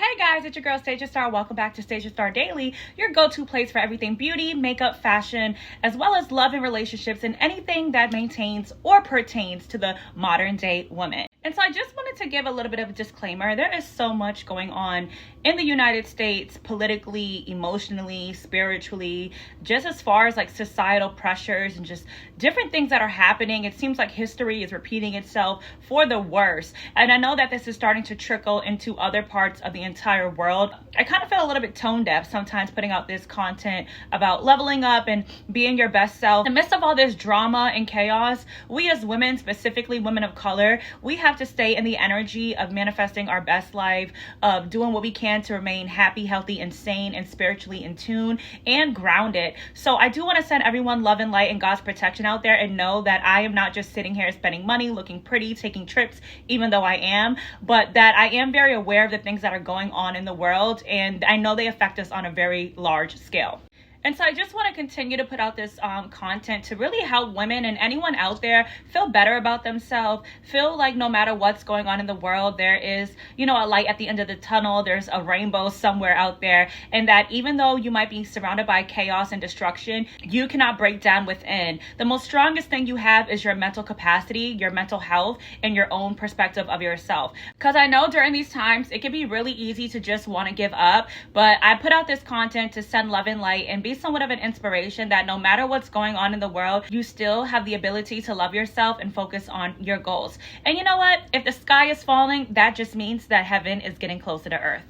Hey guys, it's your girl Stasia Star. Welcome back to Stasia Star Daily, your go-to place for everything beauty, makeup, fashion, as well as love and relationships and anything that maintains or pertains to the modern day woman. And so I just wanted to give a little bit of a disclaimer. There is so much going on in the United States, politically, emotionally, spiritually, just as far as like societal pressures and just different things that are happening. It seems like history is repeating itself for the worse. And I know that this is starting to trickle into other parts of the entire world. I kind of feel a little bit tone deaf sometimes putting out this content about leveling up and being your best self. In the midst of all this drama and chaos, we as women, specifically women of color, we have to stay in the energy of manifesting our best life, of doing what we can to remain happy, healthy, and sane, and spiritually in tune and grounded. So I do want to send everyone love and light and God's protection out there, and know that I am not just sitting here spending money, looking pretty, taking trips, even though I am, but that I am very aware of the things that are going on in the world, and I know they affect us on a very large scale. And so I just want to continue to put out this content to really help women and anyone out there feel better about themselves, feel like no matter what's going on in the world, there is, a light at the end of the tunnel, there's a rainbow somewhere out there, and that even though you might be surrounded by chaos and destruction, you cannot break down within. The most strongest thing you have is your mental capacity, your mental health, and your own perspective of yourself. Because I know during these times, it can be really easy to just want to give up, but I put out this content to send love and light and be somewhat of an inspiration that no matter what's going on in the world, you still have the ability to love yourself and focus on your goals. And you know what? If the sky is falling, that just means that heaven is getting closer to earth.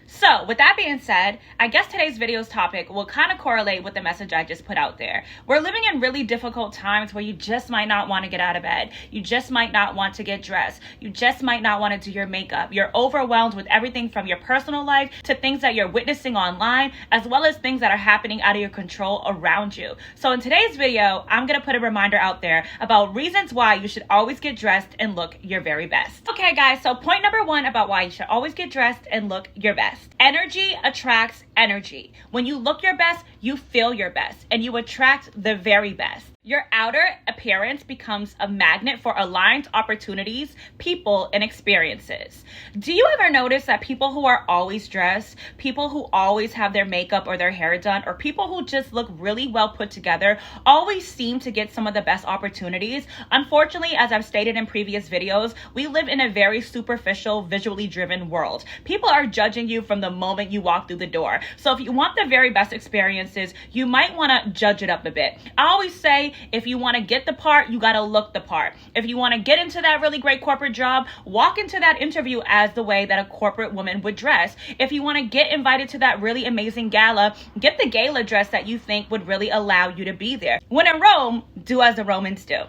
So with that being said, I guess today's video's topic will kind of correlate with the message I just put out there. We're living in really difficult times where you just might not want to get out of bed. You just might not want to get dressed. You just might not want to do your makeup. You're overwhelmed with everything from your personal life to things that you're witnessing online, as well as things that are happening out of your control around you. So in today's video, I'm going to put a reminder out there about reasons why you should always get dressed and look your very best. Okay guys, so point number one about why you should always get dressed and look your best. Energy attracts energy. When you look your best, you feel your best, and you attract the very best. Your outer appearance becomes a magnet for aligned opportunities, people, and experiences. Do you ever notice that people who are always dressed, people who always have their makeup or their hair done, or people who just look really well put together always seem to get some of the best opportunities? Unfortunately, as I've stated in previous videos, we live in a very superficial, visually driven world. People are judging you from the moment you walk through the door. So if you want the very best experiences, you might want to judge it up a bit. I always say, if you want to get the part, you got to look the part. If you want to get into that really great corporate job, walk into that interview as the way that a corporate woman would dress. If you want to get invited to that really amazing gala, get the gala dress that you think would really allow you to be there. When in Rome, do as the Romans do.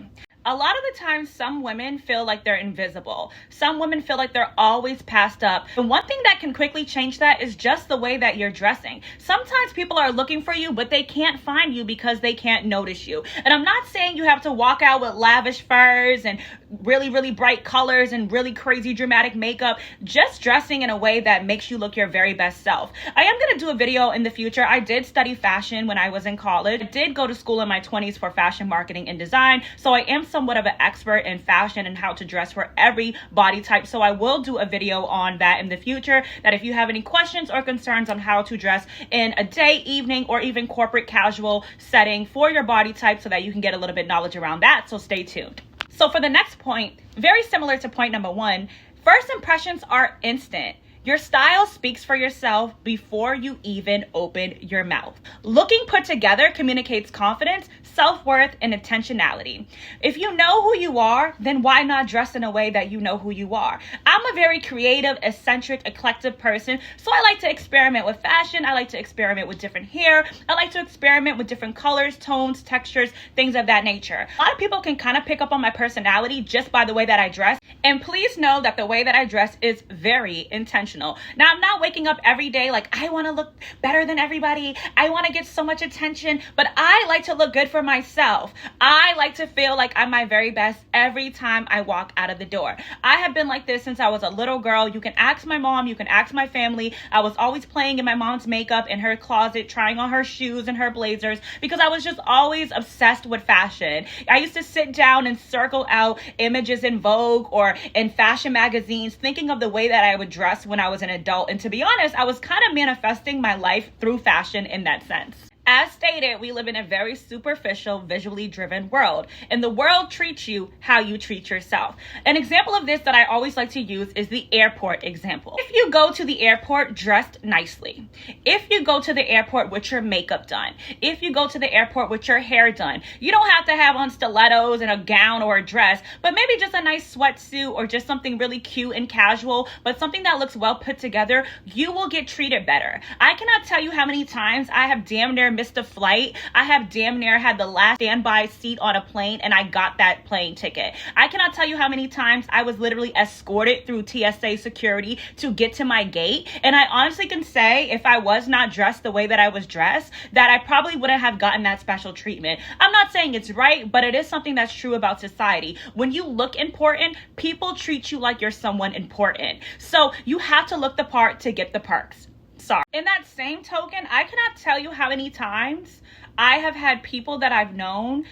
A lot of the time, some women feel like they're invisible. Some women feel like they're always passed up. And one thing that can quickly change that is just the way that you're dressing. Sometimes people are looking for you, but they can't find you because they can't notice you. And I'm not saying you have to walk out with lavish furs and really, really bright colors and really crazy dramatic makeup. Just dressing in a way that makes you look your very best self. I am going to do a video in the future. I did study fashion when I was in college. I did go to school in my 20s for fashion marketing and design. So I am somewhat of an expert in fashion and how to dress for every body type. So I will do a video on that in the future, that if you have any questions or concerns on how to dress in a day, evening, or even corporate casual setting for your body type, so that you can get a little bit knowledge around that. So stay tuned. So for the next point, very similar to point number one, first impressions are instant. Your style speaks for yourself before you even open your mouth. Looking put together communicates confidence, self-worth, and intentionality. If you know who you are, then why not dress in a way that you know who you are? I'm a very creative, eccentric, eclectic person, so I like to experiment with fashion. I like to experiment with different hair. I like to experiment with different colors, tones, textures, things of that nature. A lot of people can kind of pick up on my personality just by the way that I dress. And please know that the way that I dress is very intentional. Now, I'm not waking up every day like, I want to look better than everybody. I want to get so much attention, but I like to look good for myself. I like to feel like I'm my very best every time I walk out of the door. I have been like this since I was a little girl. You can ask my mom, you can ask my family. I was always playing in my mom's makeup in her closet, trying on her shoes and her blazers, because I was just always obsessed with fashion. I used to sit down and circle out images in Vogue or in fashion magazines, thinking of the way that I would dress when I I was an adult. And to be honest, I was kind of manifesting my life through fashion in that sense. As stated, we live in a very superficial, visually driven world, and the world treats you how you treat yourself. An example of this that I always like to use is the airport example. If you go to the airport dressed nicely, if you go to the airport with your makeup done, if you go to the airport with your hair done, you don't have to have on stilettos and a gown or a dress, but maybe just a nice sweatsuit or just something really cute and casual, but something that looks well put together, you will get treated better. I cannot tell you how many times I have damn near missed a flight. I have damn near had the last standby seat on a plane and I got that plane ticket. I cannot tell you how many times I was literally escorted through TSA security to get to my gate. And I honestly can say if I was not dressed the way that I was dressed, that I probably wouldn't have gotten that special treatment. I'm not saying it's right, but it is something that's true about society. When you look important, people treat you like you're someone important. So you have to look the part to get the perks. Sorry. In that same token, I cannot tell you how many times I have had people that I've known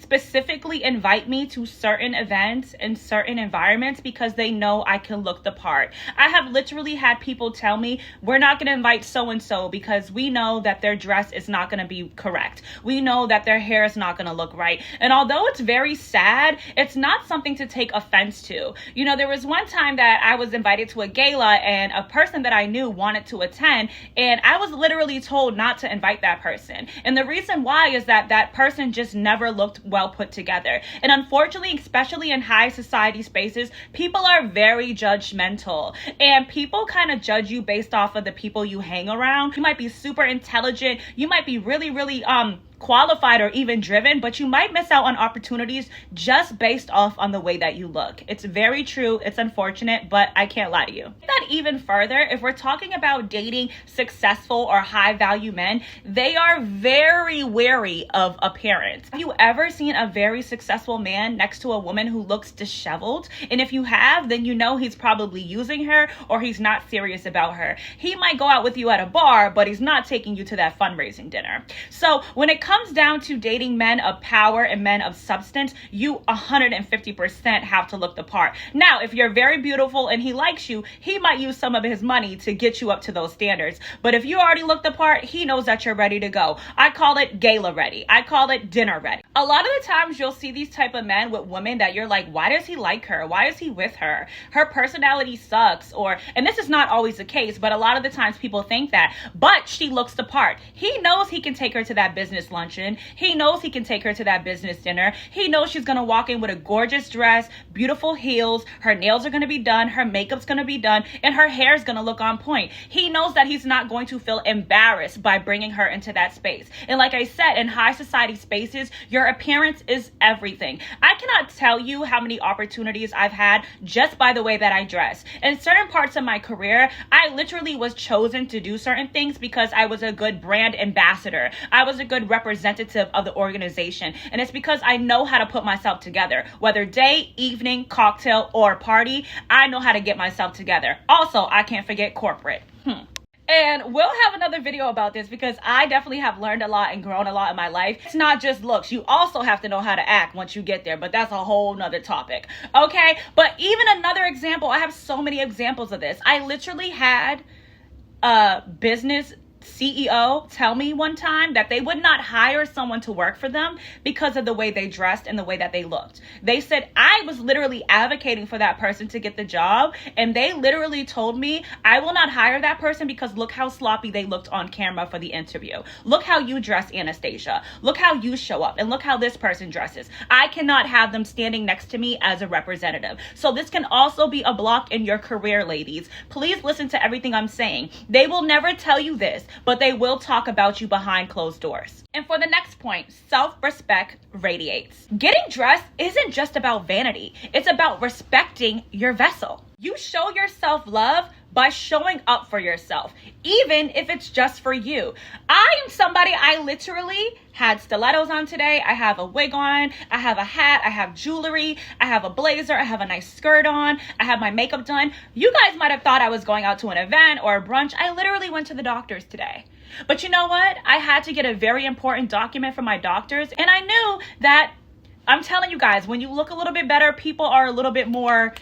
specifically invite me to certain events and certain environments because they know I can look the part. I have literally had people tell me, we're not going to invite so-and-so because we know that their dress is not going to be correct. We know that their hair is not going to look right. And although it's very sad, it's not something to take offense to. You know, there was one time that I was invited to a gala and a person that I knew wanted to attend, and I was literally told not to invite that person. And the reason why is that that person just never looked well put together. And unfortunately, especially in high society spaces, people are very judgmental and people kind of judge you based off of the people you hang around. You might be super intelligent. You might be really qualified or even driven, but you might miss out on opportunities just based off on the way that you look. It's very true. It's unfortunate, but I can't lie to you. That even further, if we're talking about dating successful or high value men, they are very wary of appearance. Have you ever seen a very successful man next to a woman who looks disheveled? And if you have, then you know he's probably using her or he's not serious about her. He might go out with you at a bar, but he's not taking you to that fundraising dinner. So when it comes down to dating men of power and men of substance, you 150% have to look the part. Now, if you're very beautiful and he likes you, he might use some of his money to get you up to those standards. But if you already look the part, he knows that you're ready to go. I call it gala ready. I call it dinner ready. A lot of the times you'll see these type of men with women that you're like, why does he like her? Why is he with her? Her personality sucks. And this is not always the case, but a lot of the times people think that, but she looks the part. He knows he can take her to that business luncheon. He knows he can take her to that business dinner. He knows she's going to walk in with a gorgeous dress, beautiful heels. Her nails are going to be done. Her makeup's going to be done. And her hair is going to look on point. He knows that he's not going to feel embarrassed by bringing her into that space. And like I said, in high society spaces, your appearance is everything. I cannot tell you how many opportunities I've had just by the way that I dress. In certain parts of my career, I literally was chosen to do certain things because I was a good brand ambassador. I was a good representative of the organization. And it's because I know how to put myself together. Whether day, evening, cocktail, or party, I know how to get myself together. Also, I can't forget corporate. And we'll have another video about this because I definitely have learned a lot and grown a lot in my life. It's not just looks. You also have to know how to act once you get there, but that's a whole nother topic. Okay. But even another example, I have so many examples of this. I literally had a business CEO tell me one time that they would not hire someone to work for them because of the way they dressed and the way that they looked. They said I was literally advocating for that person to get the job, and they literally told me I will not hire that person because look how sloppy they looked on camera for the interview. Look how you dress, Anastasia. Look how you show up, and look how this person dresses. I cannot have them standing next to me as a representative. So this can also be a block in your career, ladies. Please listen to everything I'm saying. They will never tell you this, but they will talk about you behind closed doors. And for the next point, self-respect radiates. Getting dressed isn't just about vanity. It's about respecting your vessel. You show yourself love by showing up for yourself, even if it's just for you. I am somebody, I literally had stilettos on today. I have a wig on. I have a hat. I have jewelry. I have a blazer. I have a nice skirt on. I have my makeup done. You guys might have thought I was going out to an event or a brunch. I literally went to the doctor's today. But you know what? I had to get a very important document from my doctors. And I knew that, I'm telling you guys, when you look a little bit better, people are a little bit more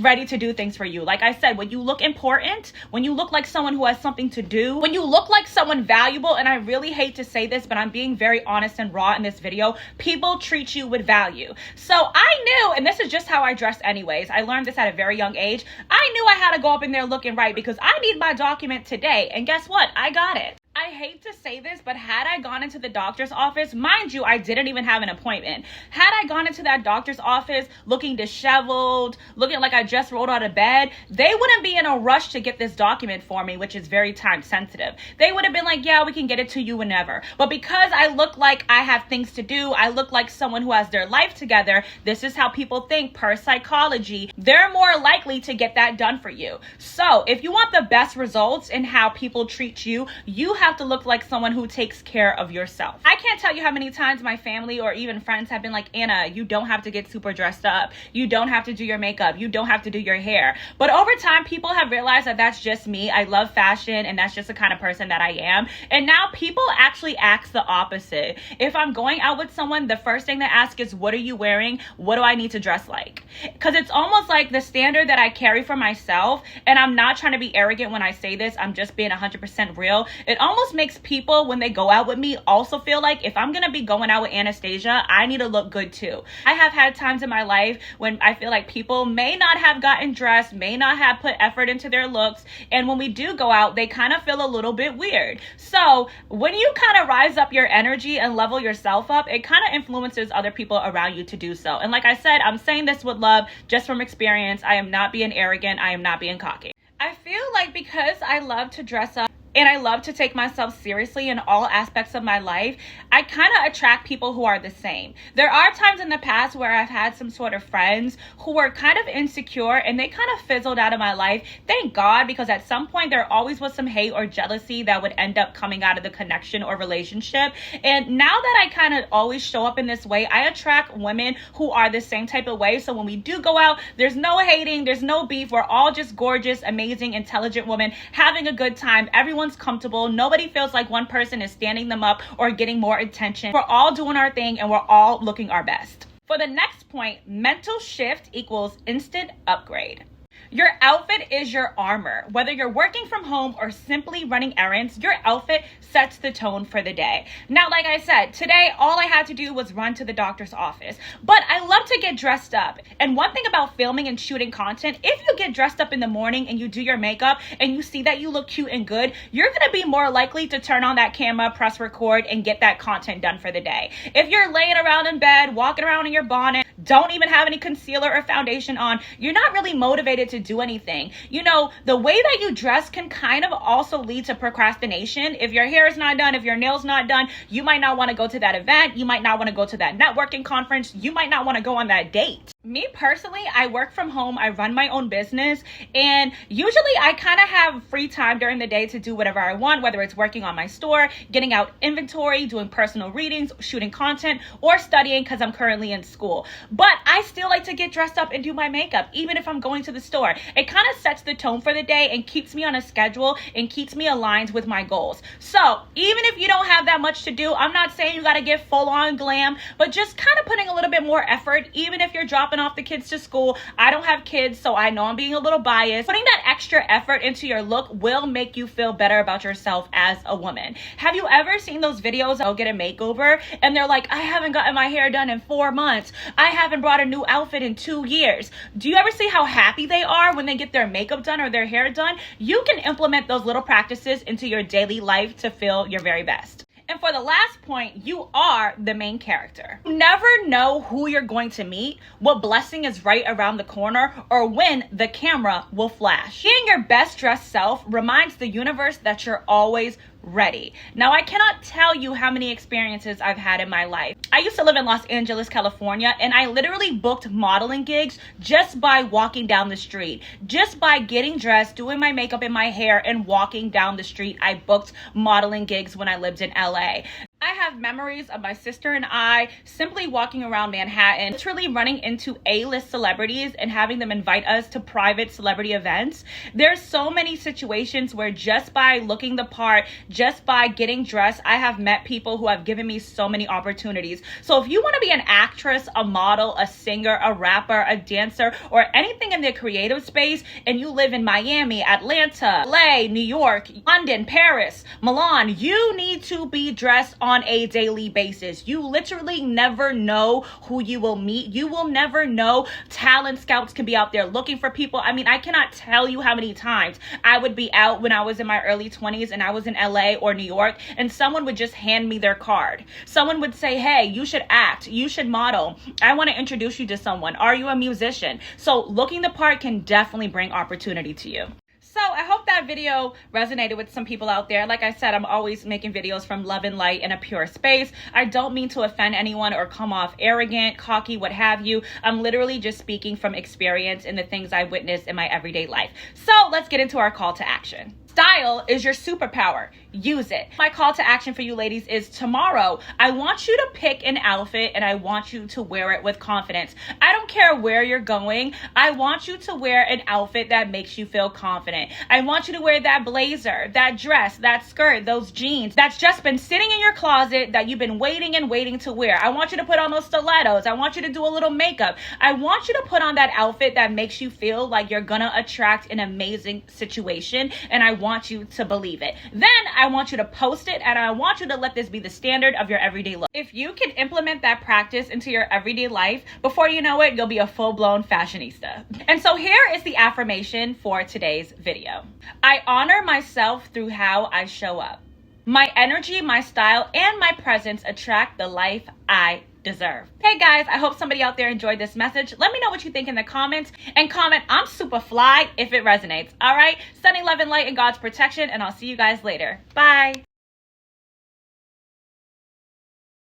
ready to do things for you. Like I said, when you look important, when you look like someone who has something to do, when you look like someone valuable, and I really hate to say this, but I'm being very honest and raw in this video, people treat you with value. So I knew, and this is just how I dress anyways, I learned this at a very young age, I knew I had to go up in there looking right because I need my document today. And guess what? I got it. I hate to say this, but had I gone into the doctor's office, mind you, I didn't even have an appointment. Had I gone into that doctor's office looking disheveled, looking like I just rolled out of bed, they wouldn't be in a rush to get this document for me, which is very time sensitive. They would have been like, yeah, we can get it to you whenever. But because I look like I have things to do, I look like someone who has their life together, this is how people think per psychology, they're more likely to get that done for you. So if you want the best results in how people treat you, you have to look like someone who takes care of yourself. I can't tell you how many times my family or even friends have been like, Anna, you don't have to get super dressed up. You don't have to do your makeup. You don't have to do your hair. But over time, people have realized that that's just me. I love fashion and that's just the kind of person that I am. And now people actually ask the opposite. If I'm going out with someone, the first thing they ask is, what are you wearing? What do I need to dress like? Because it's almost like the standard that I carry for myself, and I'm not trying to be arrogant when I say this, I'm just being 100% real. It almost makes people, when they go out with me, also feel like if I'm gonna be going out with Anastasia, I need to look good too. I have had times in my life when I feel like people may not have gotten dressed, may not have put effort into their looks, and when we do go out, they kind of feel a little bit weird. So when you kind of rise up your energy and level yourself up, it kind of influences other people around you to do so. And like I said, I'm saying this with love, just from experience. I am not being arrogant. I am not being cocky. I feel like because I love to dress up and I love to take myself seriously in all aspects of my life, I kind of attract people who are the same. There are times in the past where I've had some sort of friends who were kind of insecure and they kind of fizzled out of my life. Thank God, because at some point there always was some hate or jealousy that would end up coming out of the connection or relationship. And now that I kind of always show up in this way, I attract women who are the same type of way. So when we do go out, there's no hating, there's no beef. We're all just gorgeous, amazing, intelligent women having a good time. Everyone's comfortable. Nobody feels like one person is standing them up or getting more attention. We're all doing our thing and we're all looking our best. For the next point, mental shift equals instant upgrade. Your outfit is your armor. Whether you're working from home or simply running errands, your outfit sets the tone for the day. Now, like I said, today, all I had to do was run to the doctor's office, but I love to get dressed up. And one thing about filming and shooting content, if you get dressed up in the morning and you do your makeup and you see that you look cute and good, you're going to be more likely to turn on that camera, press record, and get that content done for the day. If you're laying around in bed, walking around in your bonnet, don't even have any concealer or foundation on, you're not really motivated to do anything. You know, the way that you dress can kind of also lead to procrastination. If your hair is not done, if your nails not done, you might not want to go to that event. You might not want to go to that networking conference. You might not want to go on that date. Me personally, I work from home. I run my own business, and usually I kind of have free time during the day to do whatever I want, whether it's working on my store, getting out inventory, doing personal readings, shooting content, or studying because I'm currently in school. But I still like to get dressed up and do my makeup, even if I'm going to the store. It kind of sets the tone for the day and keeps me on a schedule and keeps me aligned with my goals. So even if you don't have that much to do, I'm not saying you got to get full on glam, but just kind of putting a little bit more effort, even if you're dropping off the kids to school. I don't have kids, so I know I'm being a little biased. Putting that extra effort into your look will make you feel better about yourself as a woman. Have you ever seen those videos, I'll get a makeover, and they're like, I haven't gotten my hair done in 4 months. I haven't brought a new outfit in 2 years. Do you ever see how happy they are when they get their makeup done or their hair done? You can implement those little practices into your daily life to feel your very best. And for the last point, you are the main character. You never know who you're going to meet, what blessing is right around the corner, or when the camera will flash. Being your best dressed self reminds the universe that you're always ready. Now, I cannot tell you how many experiences I've had in my life. I used to live in Los Angeles, California, and I literally booked modeling gigs just by walking down the street. Just by getting dressed, doing my makeup and my hair, and walking down the street, I booked modeling gigs when I lived in LA. I have memories of my sister and I simply walking around Manhattan, literally running into A-list celebrities and having them invite us to private celebrity events. There's so many situations where just by looking the part, just by getting dressed, I have met people who have given me so many opportunities. So if you want to be an actress, a model, a singer, a rapper, a dancer, or anything in the creative space, and you live in Miami, Atlanta, LA, New York, London, Paris, Milan, you need to be dressed on a daily basis. You literally never know who you will meet. You will never know. Talent scouts can be out there looking for people. I mean, I cannot tell you how many times I would be out when I was in my early 20s and I was in LA or New York, and someone would just hand me their card. Someone would say, hey, you should act, you should model. I want to introduce you to someone. Are you a musician? So looking the part can definitely bring opportunity to you. So I hope that video resonated with some people out there. Like I said, I'm always making videos from love and light in a pure space. I don't mean to offend anyone or come off arrogant, cocky, what have you. I'm literally just speaking from experience and the things I witnessed in my everyday life. So let's get into our call to action. Style is your superpower. Use it. My call to action for you ladies is tomorrow. I want you to pick an outfit and I want you to wear it with confidence. I don't care where you're going. I want you to wear an outfit that makes you feel confident. I want you to wear that blazer, that dress, that skirt, those jeans that's just been sitting in your closet that you've been waiting and waiting to wear. I want you to put on those stilettos. I want you to do a little makeup. I want you to put on that outfit that makes you feel like you're gonna attract an amazing situation, and I want you to believe it. Then I want you to post it, and I want you to let this be the standard of your everyday look. If you can implement that practice into your everyday life, before you know it, you'll be a full-blown fashionista. And so here is the affirmation for today's video. I honor myself through how I show up. My energy, my style, and my presence attract the life I deserve. Hey guys, I hope somebody out there enjoyed this message. Let me know what you think in the comments, and comment I'm super fly if it resonates. All right, sending love and light and God's protection, and I'll see you guys later. Bye.